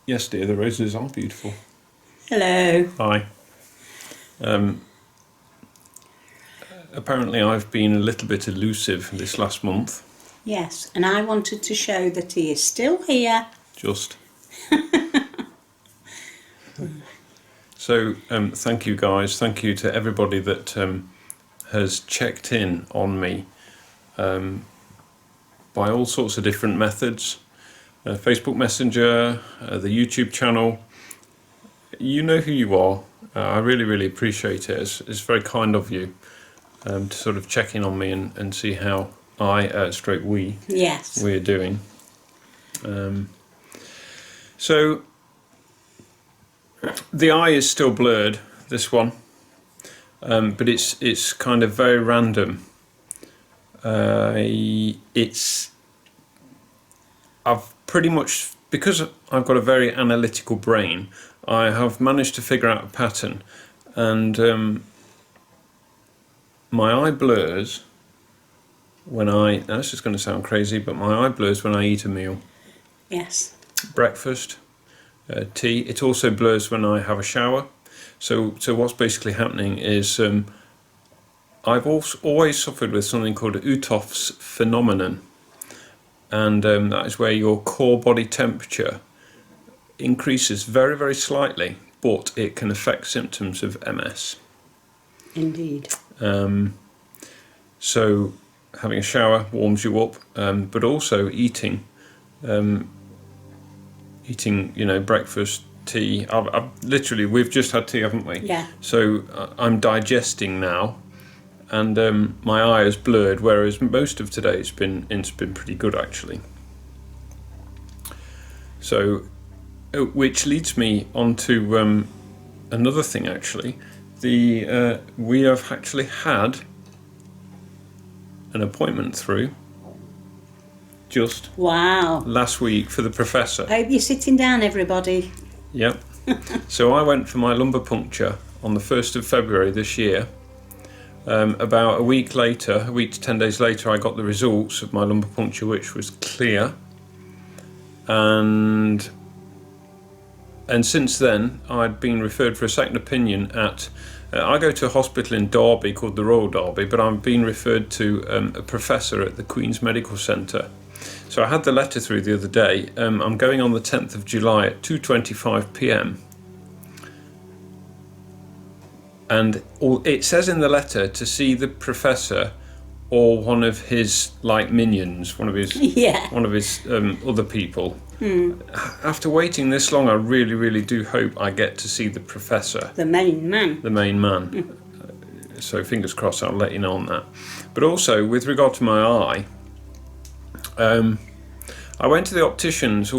Yes, dear, the roses are beautiful. Hello. Hi. Apparently I've been a little bit elusive this last month. Yes, and I wanted to show that he is still here. Just. So, thank you guys. Thank you to everybody that has checked in on me by all sorts of different methods. Facebook Messenger, the YouTube channel. You know who you are. I really, really appreciate it. It's very kind of you to sort of check in on me and see how Yes. we're doing. So the eye is still blurred, this one, but it's kind of very random. I've pretty much, because I've got a very analytical brain, I have managed to figure out a pattern, and my eye blurs when now this is going to sound crazy, but my eye blurs when I eat a meal. Yes. Breakfast, tea. It also blurs when I have a shower. So what's basically happening is I've always suffered with something called Uthoff's phenomenon, and that is where your core body temperature increases very, very slightly, but it can affect symptoms of MS. Indeed. So having a shower warms you up, but also eating, breakfast, tea. I've literally, we've just had tea, haven't we? Yeah. So I'm digesting now, and my eye is blurred, whereas most of today it's been pretty good actually. So, which leads me on to another thing actually. We have actually had an appointment through just last week for the professor. Hope you're sitting down, everybody. Yep. So I went for my lumbar puncture on the 1st of February this year. About a week to 10 days later, I got the results of my lumbar puncture, which was clear. And since then, I'd been referred for a second opinion at... I go to a hospital in Derby called the Royal Derby, but I'm being referred to a professor at the Queen's Medical Centre. So I had the letter through the other day. I'm going on the 10th of July at 2:25 p.m. And it says in the letter to see the professor or one of his minions, one of his other people. After waiting this long, I really, really do hope I get to see the professor. The main man. So fingers crossed, I'll let you know on that. But also, with regard to my eye, I went to the opticians.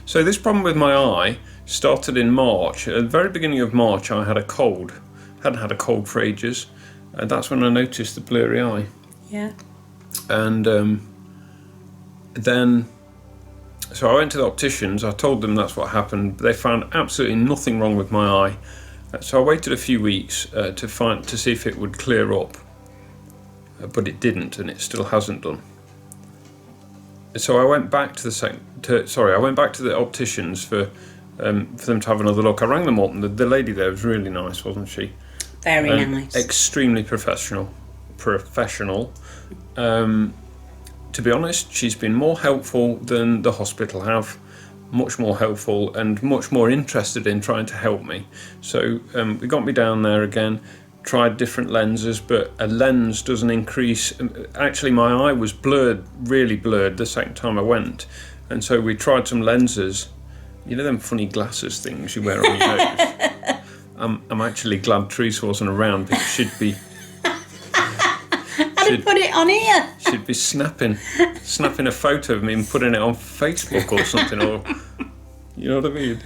So this problem with my eye started in March. At the very beginning of March, I had a cold. Hadn't had a cold for ages. And that's when I noticed the blurry eye. Yeah. And then... So I went to the opticians, I told them that's what happened. They found absolutely nothing wrong with my eye. So I waited a few weeks to see if it would clear up. But it didn't, and it still hasn't done. So I went back to the opticians for them to have another look. I rang them up, and the lady there was really nice, wasn't she? Very nice. Extremely professional. To be honest, she's been more helpful than the hospital have, much more helpful and much more interested in trying to help me. So we got me down there again, tried different lenses, but a lens doesn't increase. Actually, my eye was blurred, really blurred the second time I went. And so we tried some lenses, you know them funny glasses things you wear on your nose? I'm actually glad Teresa wasn't around because she'd be... Put it on here. She'd be snapping a photo of me and putting it on Facebook or something, or you know what I mean.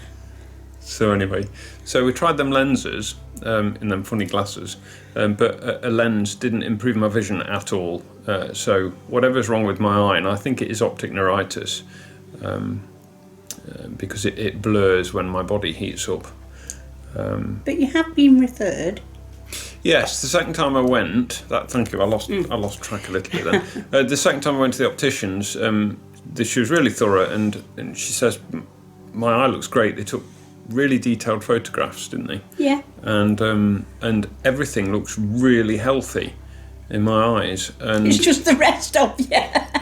So anyway, we tried them lenses in them funny glasses, but a lens didn't improve my vision at all. So whatever's wrong with my eye, and I think it is optic neuritis, because it blurs when my body heats up. But you have been referred. Yes, the second time I went, thank you, I lost track a little bit then. The second time I went to the opticians, she was really thorough, and she says, my eye looks great. They took really detailed photographs, didn't they? Yeah. And everything looks really healthy in my eyes. And It's just the rest of you.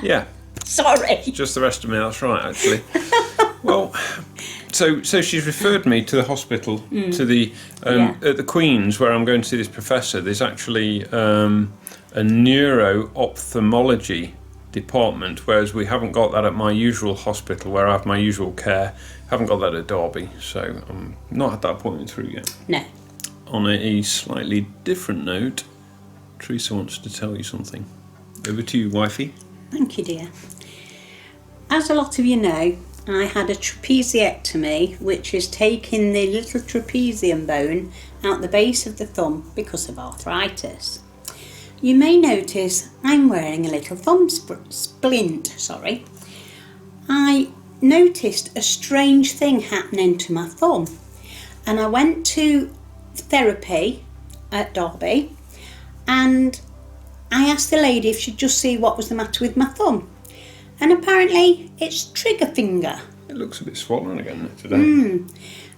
yeah, Sorry. just the rest of me. That's right, actually. Well, so she's referred me to the hospital, to the at the Queen's, where I'm going to see this professor. There's actually a neuro-ophthalmology department, whereas we haven't got that at my usual hospital where I have my usual care. Haven't got that at Derby, so I'm not had that appointment through yet. No. On a slightly different note, Teresa wants to tell you something. Over to you, wifey. Thank you, dear. As a lot of you know, I had a trapeziectomy, which is taking the little trapezium bone out the base of the thumb because of arthritis. You may notice I'm wearing a little thumb splint. I noticed a strange thing happening to my thumb, and I went to therapy at Derby, and I asked the lady if she'd just see what was the matter with my thumb, and apparently it's trigger finger. It looks a bit swollen again today.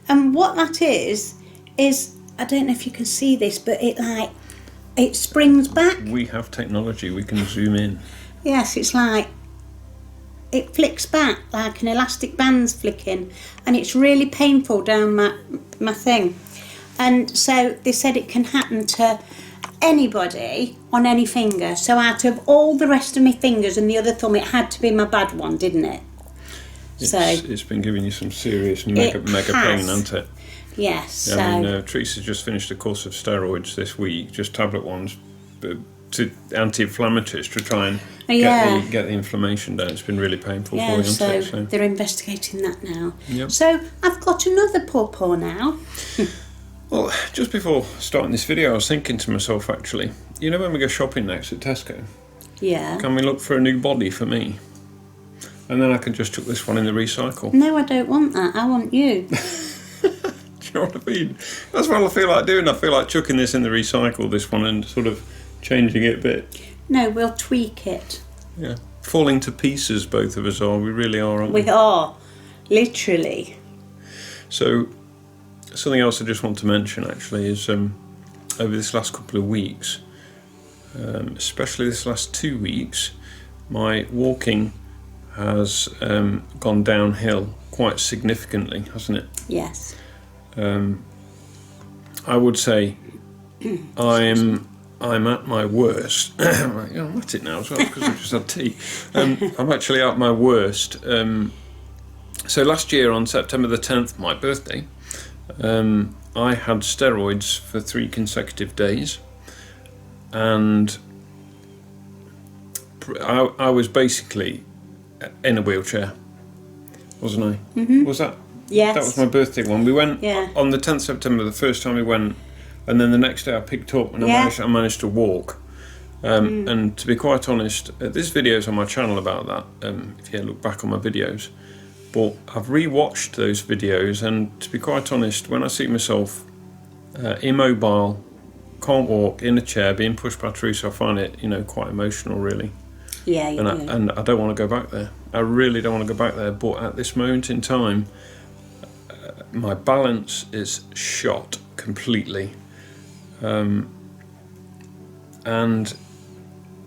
And what that is I don't know if you can see this, but it springs back. We have technology, we can zoom in. Yes, it's like it flicks back like an elastic band's flicking, and it's really painful down my thing. And so they said it can happen to anybody on any finger. So out of all the rest of my fingers and the other thumb, it had to be my bad one, didn't it? It's been giving you some serious mega pain, hasn't it? Yes. Yeah, I mean, Teresa's just finished a course of steroids this week, just tablet ones, to anti-inflammatories to try and get the inflammation down. It's been really painful for you, hasn't it? So they're investigating that now. Yep. So I've got another pawpaw now. Well, just before starting this video, I was thinking to myself, actually, you know when we go shopping next at Tesco? Yeah. Can we look for a new body for me? And then I can just chuck this one in the recycle. No, I don't want that. I want you. Do you know what I mean? That's what I feel like doing. I feel like chucking this in the recycle, this one, and sort of changing it a bit. No, we'll tweak it. Yeah. Falling to pieces, both of us are. We really are, aren't we? We are. Literally. So, something else I just want to mention, actually, is over this last couple of weeks, especially this last 2 weeks, my walking has gone downhill quite significantly, hasn't it? Yes. I would say I'm at my worst. I'm at it now as well because I've just had tea. I'm actually at my worst. So last year on September the 10th, my birthday, I had steroids for 3 consecutive days, and I was basically in a wheelchair, wasn't I? Mm-hmm. Was that? Yes. That was my birthday one. We went on the 10th September, the first time we went, and then the next day I picked up and I managed to walk. And to be quite honest, this video's on my channel about that, if you look back on my videos. But I've re-watched those videos, and to be quite honest, when I see myself immobile, can't walk, in a chair, being pushed by Teresa, I find it, quite emotional, really. Yeah, you do. And I don't want to go back there. I really don't want to go back there. But at this moment in time, my balance is shot completely. And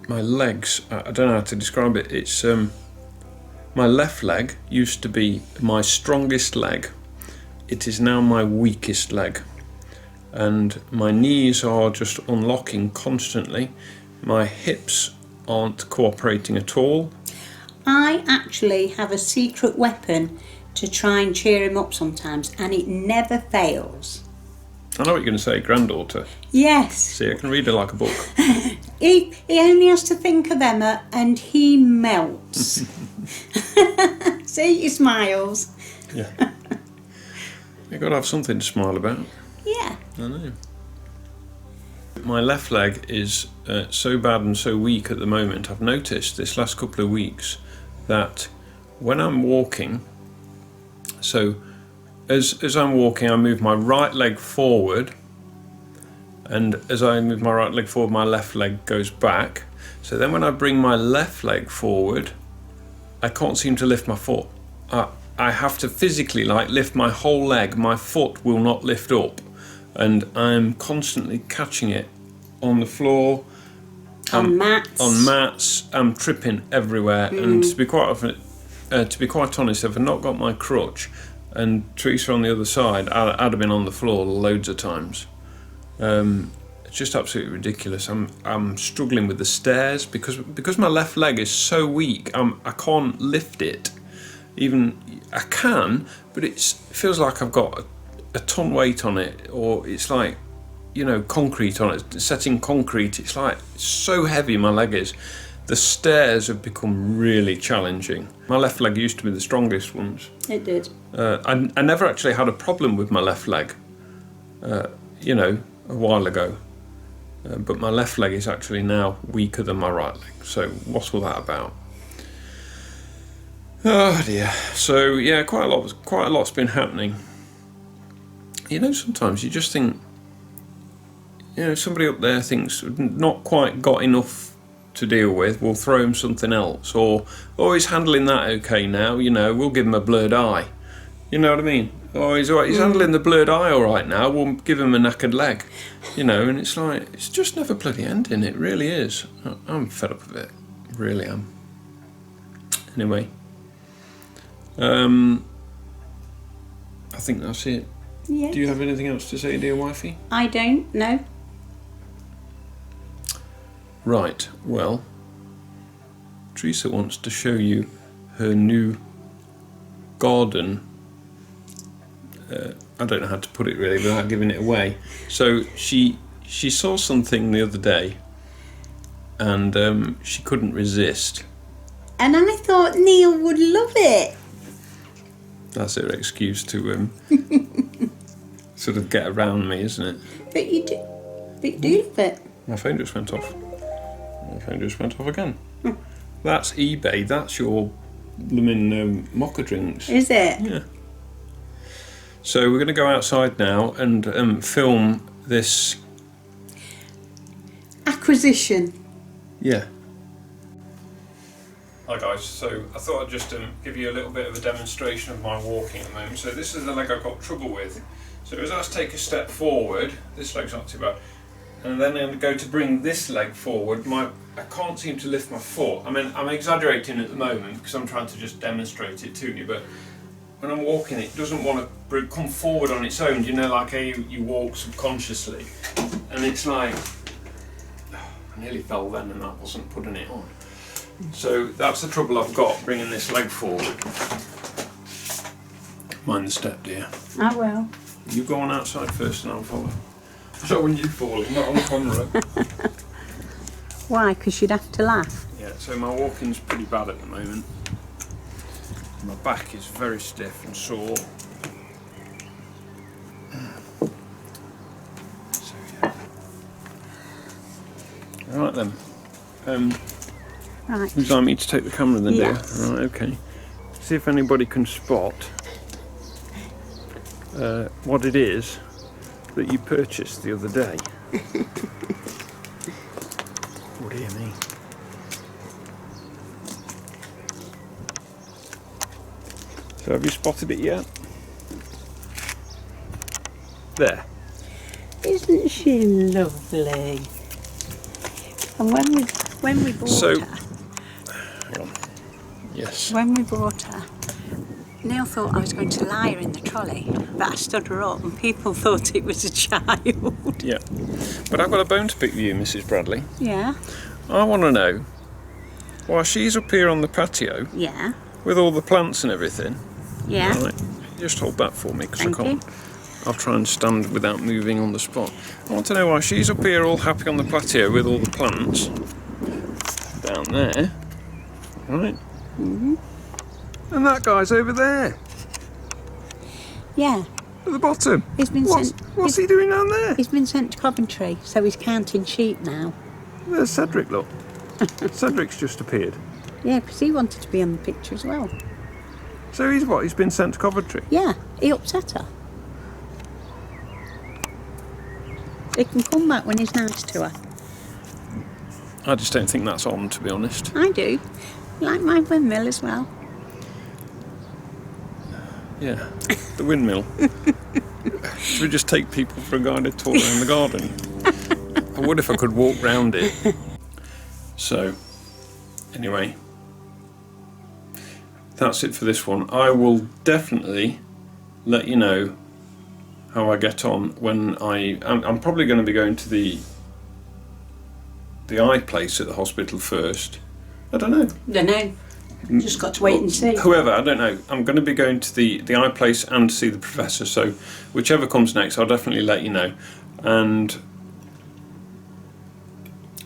my legs, I don't know how to describe it. It's my left leg used to be my strongest leg. It is now my weakest leg. And my knees are just unlocking constantly. My hips aren't cooperating at all. I actually have a secret weapon to try and cheer him up sometimes, and it never fails. I know what you're going to say, granddaughter. Yes. See, I can read it like a book. He only has to think of Emma and he melts. See, he smiles. Yeah. You've got to have something to smile about. Yeah. I know. My left leg is so bad and so weak at the moment. I've noticed this last couple of weeks that when I'm walking, so as I'm walking, I move my right leg forward, and as I move my right leg forward, my left leg goes back. So then when I bring my left leg forward, I can't seem to lift my foot. I have to physically like lift my whole leg. My foot will not lift up, and I'm constantly catching it on the floor, on mats. I'm tripping everywhere, and to be quite honest, if I'd not got my crutch and Teresa on the other side, I'd have been on the floor loads of times. It's just absolutely ridiculous. I'm struggling with the stairs because my left leg is so weak. I can't lift it. Even I can, but it feels like I've got a ton weight on it, or it's like, concrete on it. Setting concrete, it's like so heavy my leg is. The stairs have become really challenging. My left leg used to be the strongest once. It did. I never actually had a problem with my left leg, a while ago. But my left leg is actually now weaker than my right leg. So what's all that about? Oh dear. So yeah, quite a lot's been happening. Sometimes you just think, somebody up there thinks not quite got enough to deal with, we'll throw him something else, or he's handling that okay now, we'll give him a blurred eye. You know what I mean? Oh, he's all right. He's handling the blurred eye all right now. We'll give him a knackered leg, And it's like, it's just never bloody ending. It really is. I'm fed up of it. Really am. Anyway, I think that's it. Yeah. Do you have anything else to say, dear wifey? I don't. No. Right. Well, Teresa wants to show you her new garden. I don't know how to put it really without giving it away. So she saw something the other day, and she couldn't resist. And I thought Neil would love it. That's her excuse to sort of get around me, isn't it? But you do love it. My phone just went off. My phone just went off again. That's eBay. That's your blooming mocha drinks. Is it? Yeah. So we're going to go outside now and film this acquisition. Yeah. Hi guys, so I thought I'd just give you a little bit of a demonstration of my walking at the moment. So this is the leg I've got trouble with. So as I take a step forward, this leg's not too bad, and then I'm going to go to bring this leg forward. I can't seem to lift my foot. I mean, I'm exaggerating at the moment because I'm trying to just demonstrate it to you, but when I'm walking, it doesn't want to come forward on its own. Like how you walk subconsciously, and it's like, I nearly fell then, and that wasn't putting it on. So that's the trouble I've got, bringing this leg forward. Mind the step, dear. I will. You go on outside first and I'll follow. So when you fall, not on camera. Why? Because you'd have to laugh. Yeah, so my walking's pretty bad at the moment. My back is very stiff and sore. So yeah. Alright then. Right. Would you like me to take the camera then, Yes. dear? Right, okay. See if anybody can spot what it is that you purchased the other day. Oh dear me. So have you spotted it yet? There. Isn't she lovely? And when we bought So- her, Hang on. Yes. when we bought her, Neil thought I was going to lie her in the trolley, but I stood her up and people thought it was a child. Yeah. But I've got a bone to pick with you, Mrs. Bradley. Yeah, I want to know why she's up here on the patio yeah, with all the plants and everything. yeah. Right. Just hold that for me because I Thank can't. you. I'll try and stand without moving on the spot. I want to know why she's up here all happy on the patio with all the plants down there, right? Mhm. And that guy's over there Yeah. at the bottom. He's been What's he doing down there? He's been sent to Coventry, so he's counting sheep now. There's Cedric, look. Cedric's just appeared. Yeah, because he wanted to be on the picture as well. So he's what? He's been sent to Coventry. Yeah, he upset her. He can come back when he's nice to her. I just don't think that's on, to be honest. I do. Like my windmill as well. Yeah, the windmill. Should we just take people for a guided tour around the garden? I would if I could walk round it. So, anyway, that's it for this one. I will definitely let you know how I get on when I'm probably going to be going to the eye place at the hospital first. I don't know. Don't know. Just got to wait and see. Whoever, I don't know. I'm going to be going to the eye place and see the professor, so whichever comes next, I'll definitely let you know. And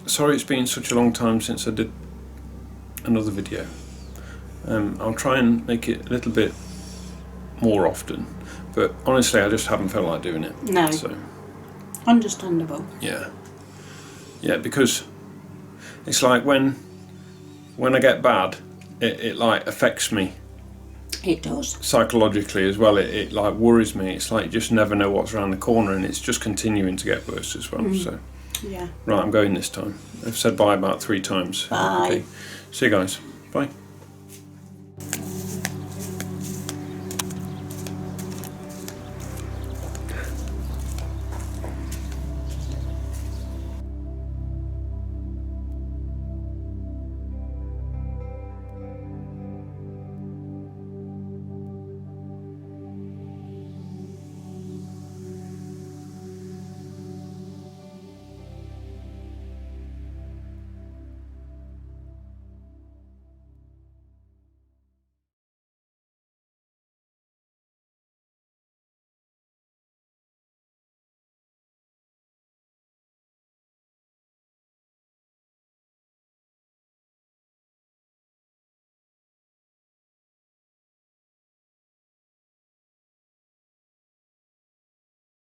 sorry it's been such a long time since I did another video. I'll try and make it a little bit more often, but honestly I just haven't felt like doing it. No. So Understandable. yeah, because it's like when I get bad, it like affects me. It does. Psychologically as well, it like worries me. It's like you just never know what's around the corner, and it's just continuing to get worse as well. So Yeah. right, I'm going this time. I've said bye about 3 times. Bye. Okay. See you guys. Bye.